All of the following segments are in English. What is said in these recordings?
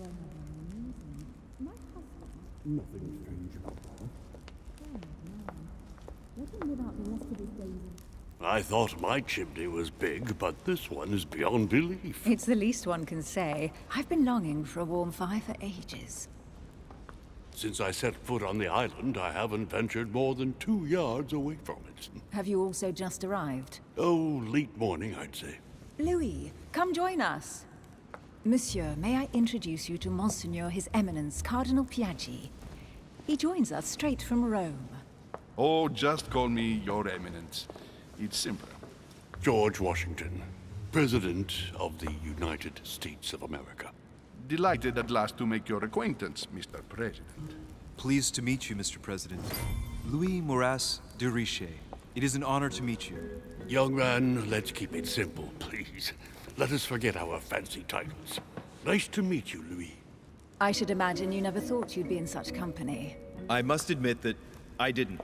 My husband. Nothing strange about that. Oh, no. Let him live out the rest of his days. I thought my chimney was big, but this one is beyond belief. It's the least one can say. I've been longing for a warm fire for ages. Since I set foot on the island, I haven't ventured more than 2 yards away from it. Have you also just arrived? Oh, late morning, I'd say. Louis, come join us. Monsieur, may I introduce you to Monseigneur His Eminence Cardinal Piaggi? He joins us straight from Rome. Oh, just call me Your Eminence. It's simpler. George Washington, President of the United States of America. Delighted at last to make your acquaintance, Mr. President. Pleased to meet you, Mr. President. Louis Moras de Richet. It is an honor to meet you. Young man, let's keep it simple, please. Let us forget our fancy titles. Nice to meet you, Louis. I should imagine you never thought you'd be in such company. I must admit that I didn't.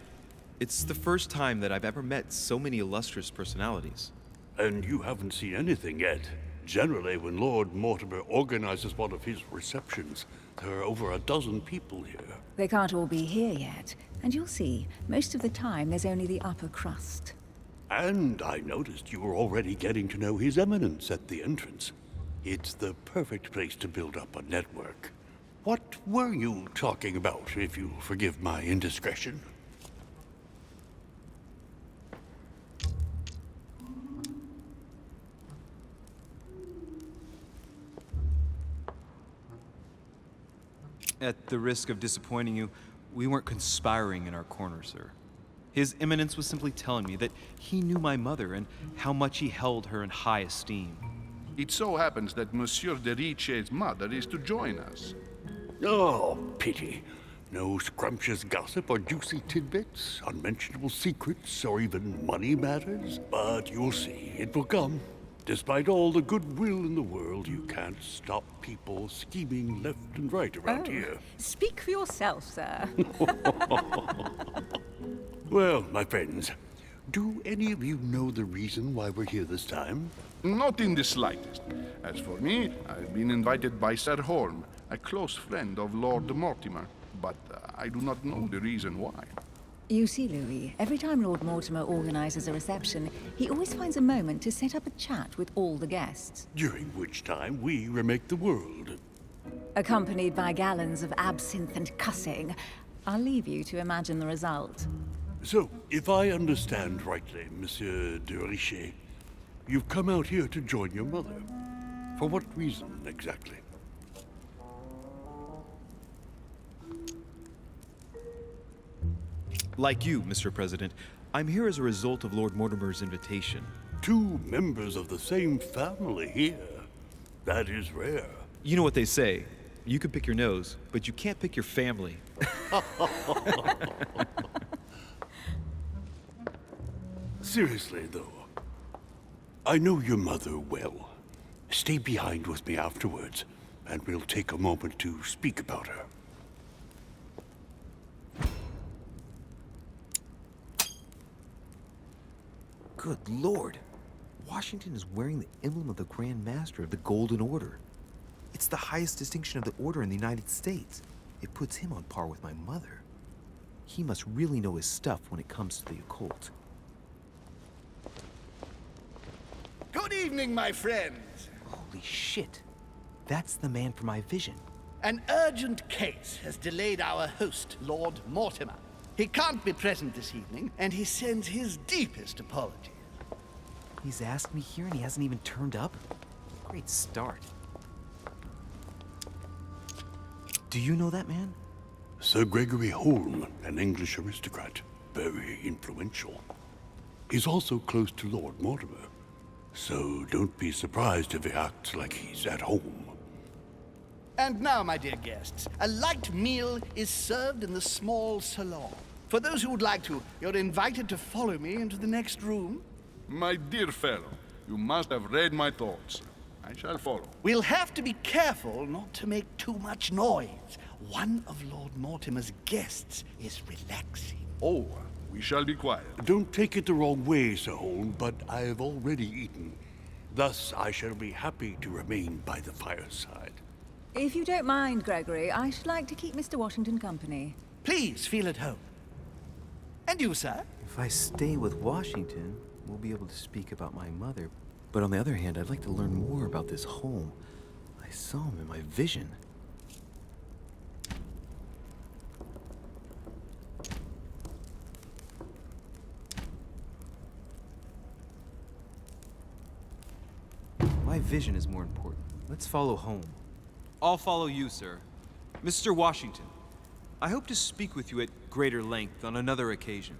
It's the first time that I've ever met so many illustrious personalities. And you haven't seen anything yet. Generally, when Lord Mortimer organizes one of his receptions, there are over a dozen people here. They can't all be here yet, and you'll see, most of the time there's only the upper crust. And I noticed you were already getting to know His Eminence at the entrance. It's the perfect place to build up a network. What were you talking about, if you forgive my indiscretion? At the risk of disappointing you, we weren't conspiring in our corner, sir. His Eminence was simply telling me that he knew my mother and how much he held her in high esteem. It so happens that Monsieur de Richet's mother is to join us. Oh, pity. No scrumptious gossip or juicy tidbits, unmentionable secrets, or even money matters. But you'll see, it will come. Despite all the goodwill in the world, you can't stop people scheming left and right around here. Speak for yourself, sir. Well, my friends, do any of you know the reason why we're here this time? Not in the slightest. As for me, I've been invited by Sir Holm, a close friend of Lord Mortimer, but I do not know the reason why. You see, Louis, every time Lord Mortimer organizes a reception, he always finds a moment to set up a chat with all the guests. During which time we remake the world. Accompanied by gallons of absinthe and cussing. I'll leave you to imagine the result. So, if I understand rightly, Monsieur de Richet, you've come out here to join your mother. For what reason, exactly? Like you, Mr. President, I'm here as a result of Lord Mortimer's invitation. 2 members of the same family here. That is rare. You know what they say. You can pick your nose, but you can't pick your family. Seriously, though, I know your mother well. Stay behind with me afterwards, and we'll take a moment to speak about her. Good Lord! Washington is wearing the emblem of the Grand Master of the Golden Order. It's the highest distinction of the Order in the United States. It puts him on par with my mother. He must really know his stuff when it comes to the occult. Good evening, my friends. Holy shit! That's the man for my vision. An urgent case has delayed our host, Lord Mortimer. He can't be present this evening, and he sends his deepest apologies. He's asked me here and he hasn't even turned up? Great start. Do you know that man? Sir Gregory Holm, an English aristocrat, very influential. He's also close to Lord Mortimer, so don't be surprised if he acts like he's at home. And now, my dear guests, a light meal is served in the small salon. For those who would like to, you're invited to follow me into the next room. My dear fellow, you must have read my thoughts. I shall follow. We'll have to be careful not to make too much noise. One of Lord Mortimer's guests is relaxing. Oh, we shall be quiet. Don't take it the wrong way, Sir Holm, but I have already eaten. Thus, I shall be happy to remain by the fireside. If you don't mind, Gregory, I should like to keep Mr. Washington company. Please feel at home. And you, sir? If I stay with Washington, we'll be able to speak about my mother. But on the other hand, I'd like to learn more about this home. I saw him in my vision. My vision is more important. Let's follow home. I'll follow you, sir. Mr. Washington, I hope to speak with you at greater length on another occasion.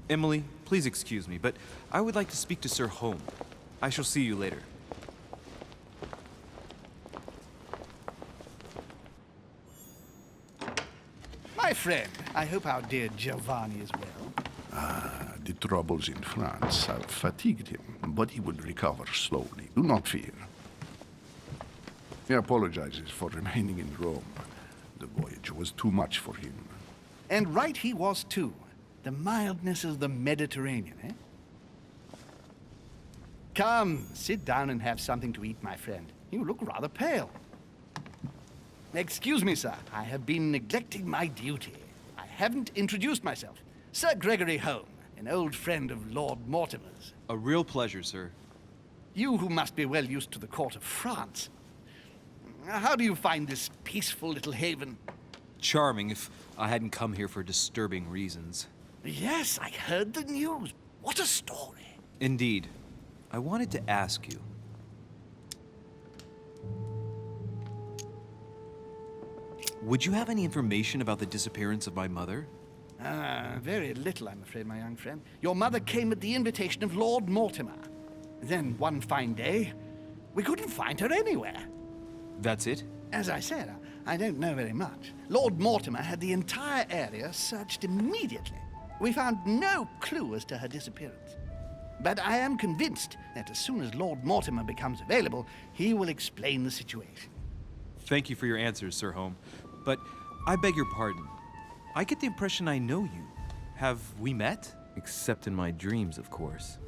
Emily, please excuse me, but I would like to speak to Sir Home. I shall see you later. My friend, I hope our dear Giovanni is well. The troubles in France have fatigued him, but he will recover slowly. Do not fear. He apologizes for remaining in Rome. The voyage was too much for him. And right he was, too. The mildness of the Mediterranean, eh? Come, sit down and have something to eat, my friend. You look rather pale. Excuse me, sir. I have been neglecting my duty. I haven't introduced myself. Sir Gregory Home, an old friend of Lord Mortimer's. A real pleasure, sir. You who must be well used to the court of France. How do you find this peaceful little haven? Charming if I hadn't come here for disturbing reasons. Yes, I heard the news. What a story. Indeed. I wanted to ask you. Would you have any information about the disappearance of my mother? Very little, I'm afraid, my young friend. Your mother came at the invitation of Lord Mortimer. Then, one fine day, we couldn't find her anywhere. That's it? As I said, I don't know very much. Lord Mortimer had the entire area searched immediately. We found no clue as to her disappearance. But I am convinced that as soon as Lord Mortimer becomes available, he will explain the situation. Thank you for your answers, Sir Home. But I beg your pardon. I get the impression I know you. Have we met? Except in my dreams, of course.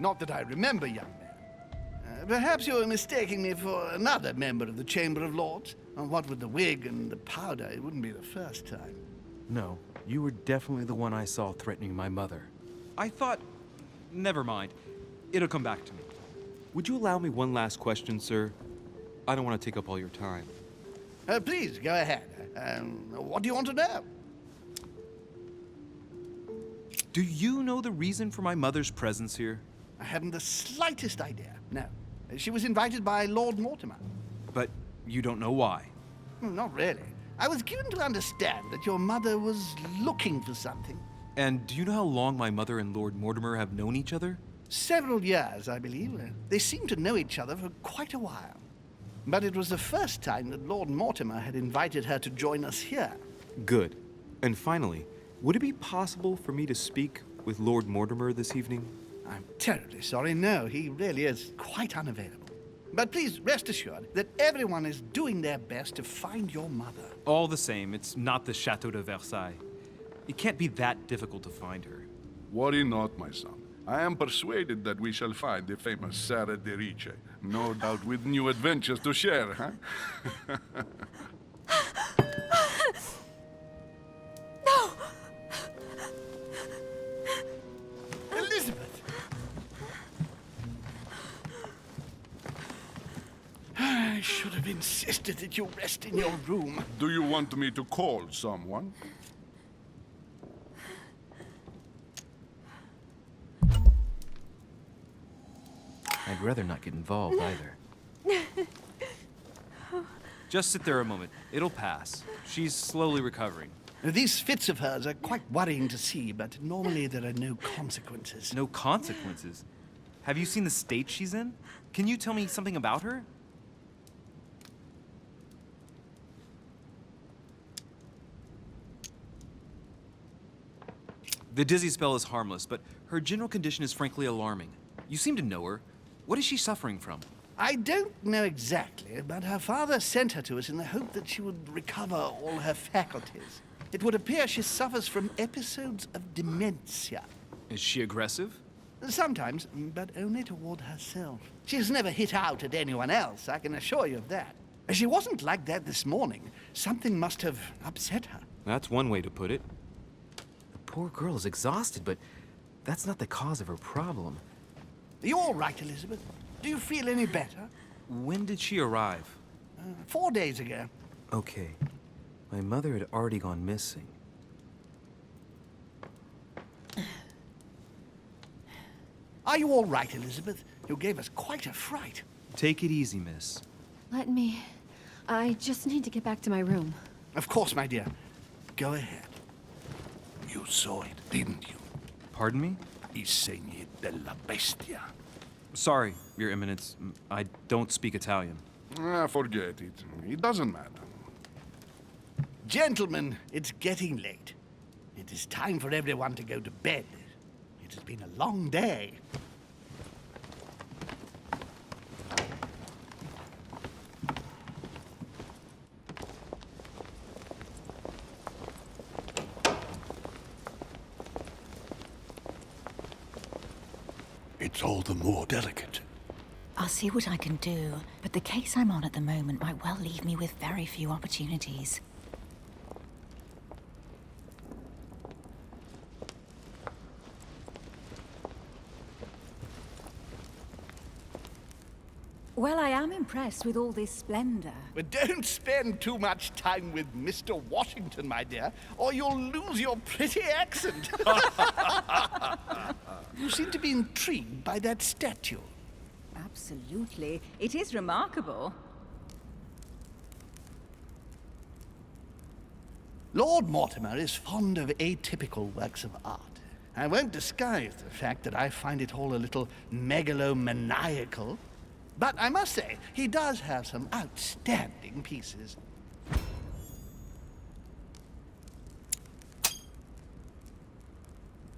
Not that I remember, young man. Perhaps you're mistaking me for another member of the Chamber of Lords. And what with the wig and the powder, it wouldn't be the first time. No, you were definitely the one I saw threatening my mother. I thought... Never mind. It'll come back to me. Would you allow me one last question, sir? I don't want to take up all your time. Please, go ahead. What do you want to know? Do you know the reason for my mother's presence here? I haven't the slightest idea, no. She was invited by Lord Mortimer. But you don't know why. Not really. I was given to understand that your mother was looking for something. And do you know how long my mother and Lord Mortimer have known each other? Several years, I believe. They seemed to know each other for quite a while. But it was the first time that Lord Mortimer had invited her to join us here. Good. And finally, would it be possible for me to speak with Lord Mortimer this evening? I'm terribly sorry, no. He really is quite unavailable. But please rest assured that everyone is doing their best to find your mother. All the same, it's not the Chateau de Versailles. It can't be that difficult to find her. Worry not, my son. I am persuaded that we shall find the famous Sarah de Riche. No doubt with new adventures to share, huh? No! Elizabeth! I should have insisted that you rest in your room. Do you want me to call someone? I'd rather not get involved either. Just sit there a moment. It'll pass. She's slowly recovering. These fits of hers are quite worrying to see, but normally there are no consequences. No consequences. Have you seen the state she's in? Can you tell me something about her? The dizzy spell is harmless, but her general condition is frankly alarming. You seem to know her. What is she suffering from? I don't know exactly, but her father sent her to us in the hope that she would recover all her faculties. It would appear she suffers from episodes of dementia. Is she aggressive? Sometimes, but only toward herself. She has never hit out at anyone else, I can assure you of that. She wasn't like that this morning. Something must have upset her. That's one way to put it. The poor girl is exhausted, but that's not the cause of her problem. Are you all right, Elizabeth? Do you feel any better? When did she arrive? 4 days ago. Okay. My mother had already gone missing. Are you all right, Elizabeth? You gave us quite a fright. Take it easy, miss. Let me... I just need to get back to my room. Of course, my dear. Go ahead. You saw it, didn't you? Pardon me? I segni della bestia. Sorry, Your Eminence. I don't speak Italian. Forget it. It doesn't matter. Gentlemen, it's getting late. It is time for everyone to go to bed. It has been a long day. It's all the more delicate. I'll see what I can do, but the case I'm on at the moment might well leave me with very few opportunities. Well, I am impressed with all this splendor. But don't spend too much time with Mr. Washington, my dear, or you'll lose your pretty accent. You seem to be intrigued by that statue. Absolutely. It is remarkable. Lord Mortimer is fond of atypical works of art. I won't disguise the fact that I find it all a little megalomaniacal. But I must say, he does have some outstanding pieces.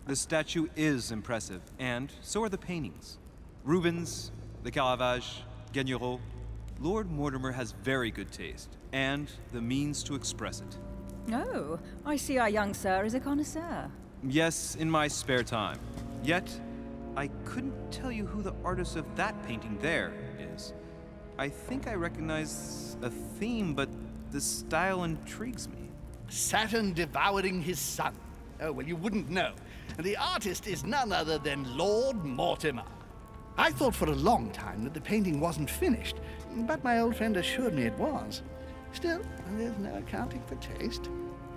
The statue is impressive, and so are the paintings. Rubens, the Caravage, Guignero. Lord Mortimer has very good taste, and the means to express it. Oh, I see our young sir is a connoisseur. Yes, in my spare time. Yet, I couldn't tell you who the artist of that painting there is. I think I recognize a theme, but the style intrigues me. Saturn devouring his son. Oh, well, you wouldn't know. The artist is none other than Lord Mortimer. I thought for a long time that the painting wasn't finished, but my old friend assured me it was. Still, there's no accounting for taste.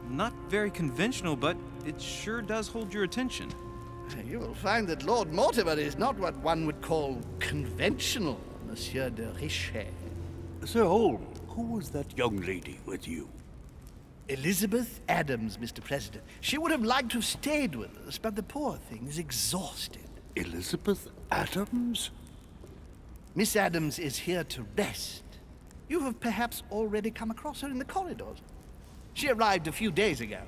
Not very conventional, but it sure does hold your attention. You will find that Lord Mortimer is not what one would call conventional, Monsieur de Richet. Sir Holm, who was that young lady with you? Elizabeth Adams, Mr. President. She would have liked to have stayed with us, but the poor thing is exhausted. Elizabeth Adams? Miss Adams is here to rest. You have perhaps already come across her in the corridors. She arrived a few days ago.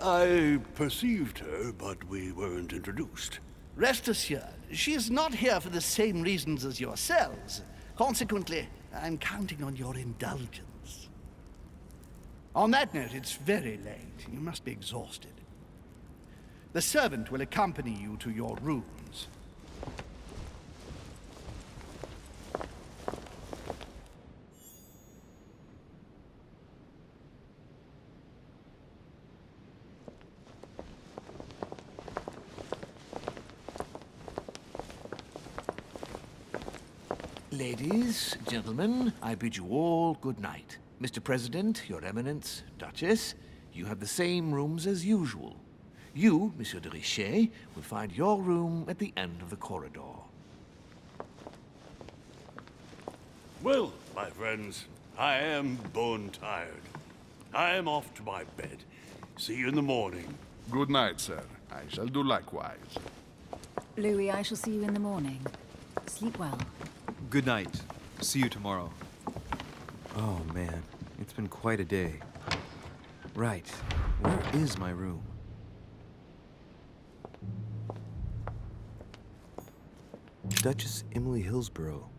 I perceived her, but we weren't introduced. Rest assured, she is not here for the same reasons as yourselves. Consequently, I'm counting on your indulgence. On that note, it's very late. You must be exhausted. The servant will accompany you to your rooms. Ladies, gentlemen, I bid you all good night. Mr. President, Your Eminence, Duchess, you have the same rooms as usual. You, Monsieur de Richet, will find your room at the end of the corridor. Well, my friends, I am bone tired. I am off to my bed. See you in the morning. Good night, sir. I shall do likewise. Louis, I shall see you in the morning. Sleep well. Good night. See you tomorrow. Oh, man. It's been quite a day. Right. Where is my room? Duchess Emily Hillsborough.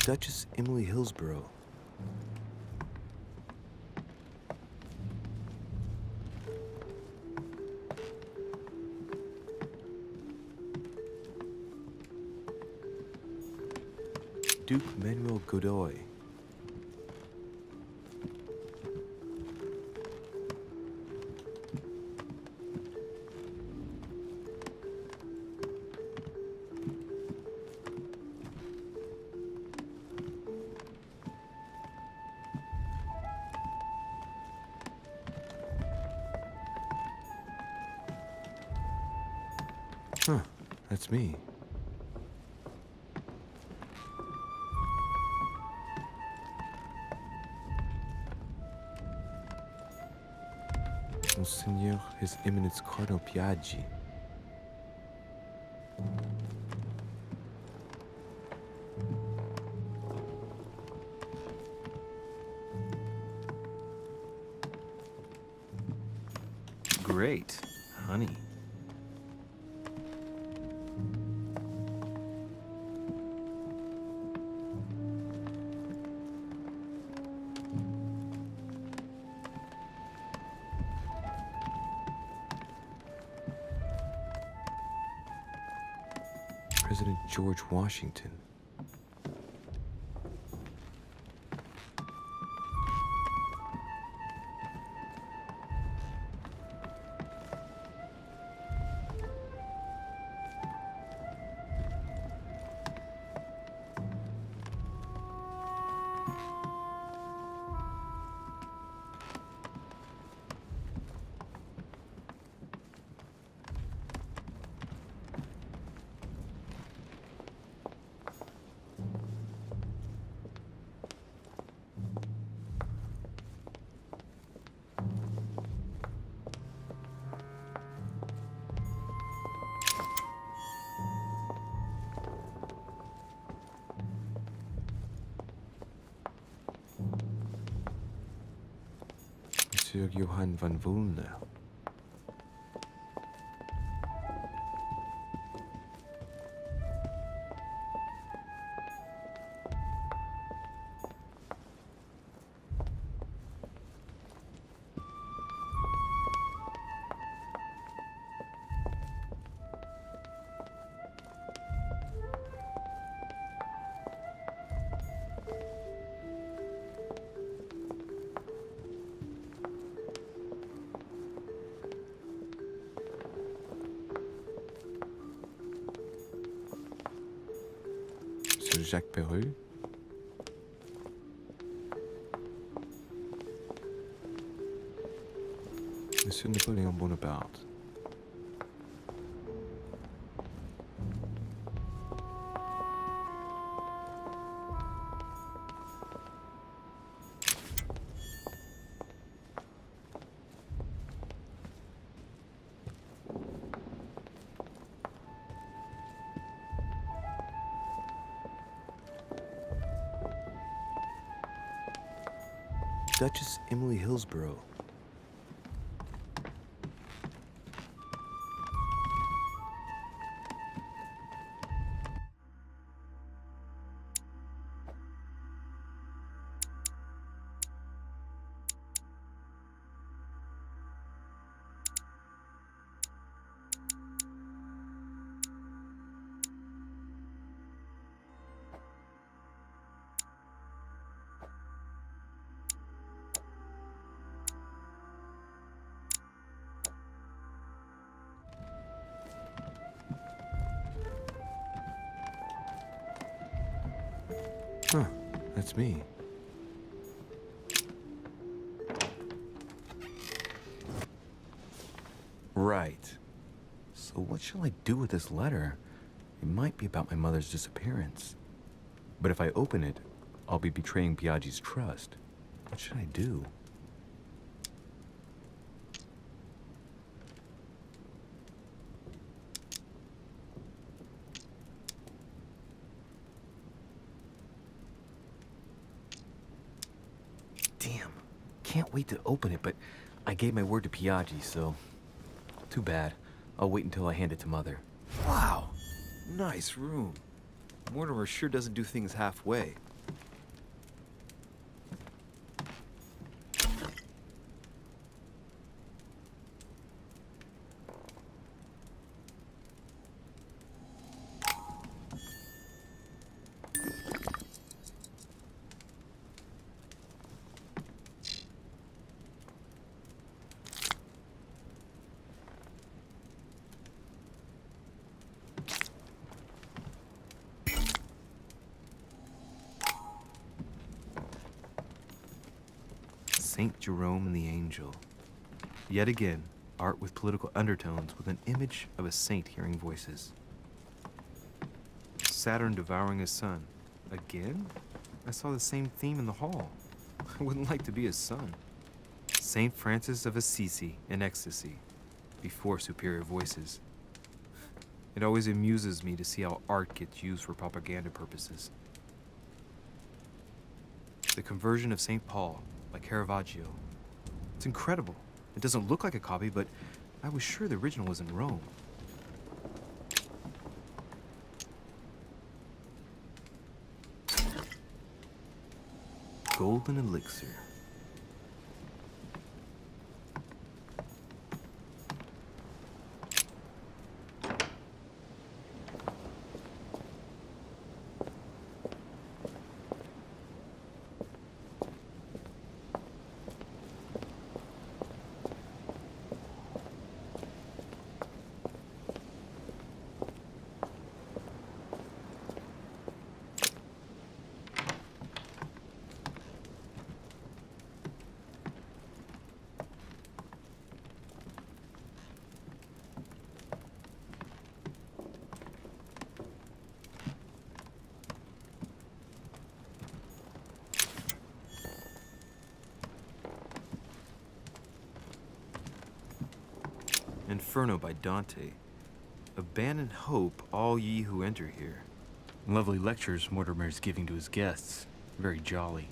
Duchess Emily Hillsborough. Duke Manuel Godoy. Huh, that's me. Monseigneur, His Eminence Cardinal Piaggi. Great, honey. President George Washington. Monsieur Johann van Woolner. Monsieur Jacques Perru. Monsieur Napoléon Bonaparte. Duchess Emily Hillsborough. Huh, that's me. Right. So what shall I do with this letter? It might be about my mother's disappearance. But if I open it, I'll be betraying Piaggi's trust. What should I do? Damn. Can't wait to open it, but I gave my word to Piaggi, so... Too bad. I'll wait until I hand it to Mother. Wow. Nice room. Mortimer sure doesn't do things halfway. Saint Jerome and the Angel. Yet again, art with political undertones with an image of a saint hearing voices. Saturn devouring his son. Again? I saw the same theme in the hall. I wouldn't like to be his son. Saint Francis of Assisi in ecstasy, before superior voices. It always amuses me to see how art gets used for propaganda purposes. The Conversion of St. Paul by Caravaggio. It's incredible. It doesn't look like a copy, but I was sure the original was in Rome. Golden Elixir. Inferno by Dante. Abandon hope, all ye who enter here. Lovely lectures Mortimer's giving to his guests. Very jolly.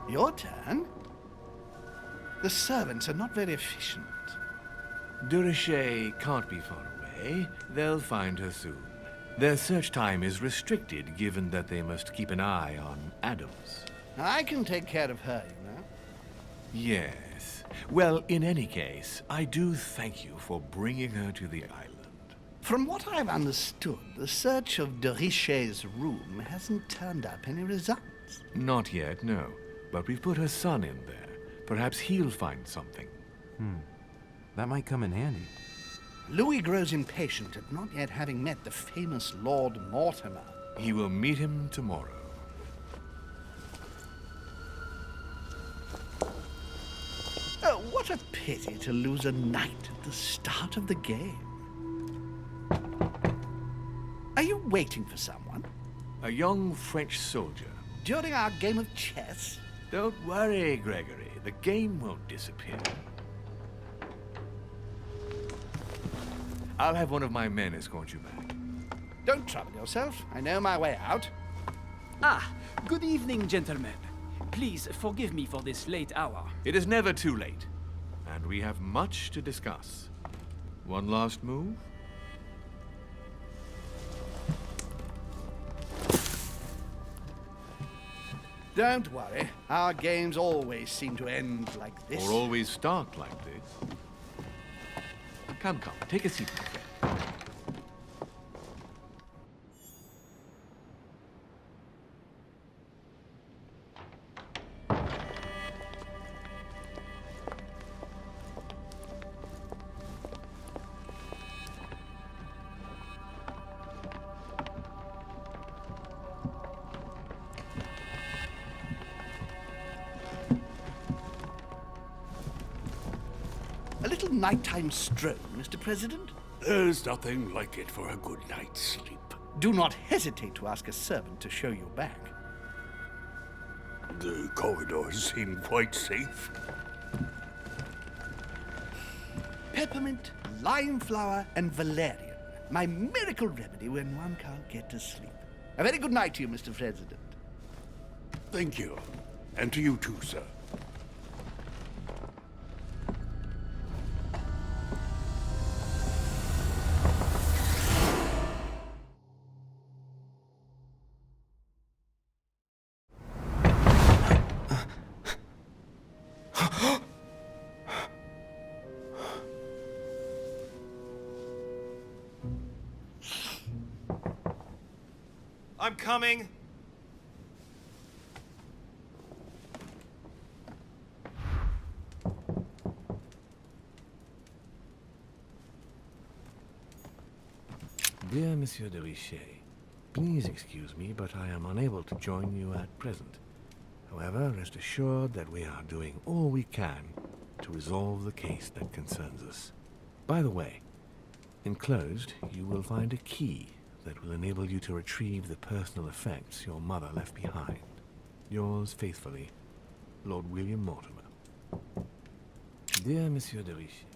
Your turn? The servants are not very efficient. De Richet can't be far away. They'll find her soon. Their search time is restricted, given that they must keep an eye on Adams. I can take care of her, you know. Yes. Well, in any case, I do thank you for bringing her to the island. From what I've understood, the search of de Richet's room hasn't turned up any results. Not yet, no. But we've put her son in there. Perhaps he'll find something. That might come in handy. Louis grows impatient at not yet having met the famous Lord Mortimer. He will meet him tomorrow. Oh, what a pity to lose a knight at the start of the game. Are you waiting for someone? A young French soldier. During our game of chess? Don't worry, Gregory. The game won't disappear. I'll have one of my men escort you back. Don't trouble yourself. I know my way out. Ah, good evening, gentlemen. Please forgive me for this late hour. It is never too late, and we have much to discuss. One last move? Don't worry. Our games always seem to end like this. Or always start like this? Come, come, take a seat, my friend. A little nighttime stroll, Mr. President? There's nothing like it for a good night's sleep. Do not hesitate to ask a servant to show you back. The corridors seem quite safe. Peppermint, lime flower, and valerian. My miracle remedy when one can't get to sleep. A very good night to you, Mr. President. Thank you. And to you too, sir. I'm coming. Dear Monsieur de Richet, please excuse me, but I am unable to join you at present. However, rest assured that we are doing all we can to resolve the case that concerns us. By the way, enclosed, you will find a key that will enable you to retrieve the personal effects your mother left behind. Yours faithfully, Lord William Mortimer. Dear Monsieur de Richet,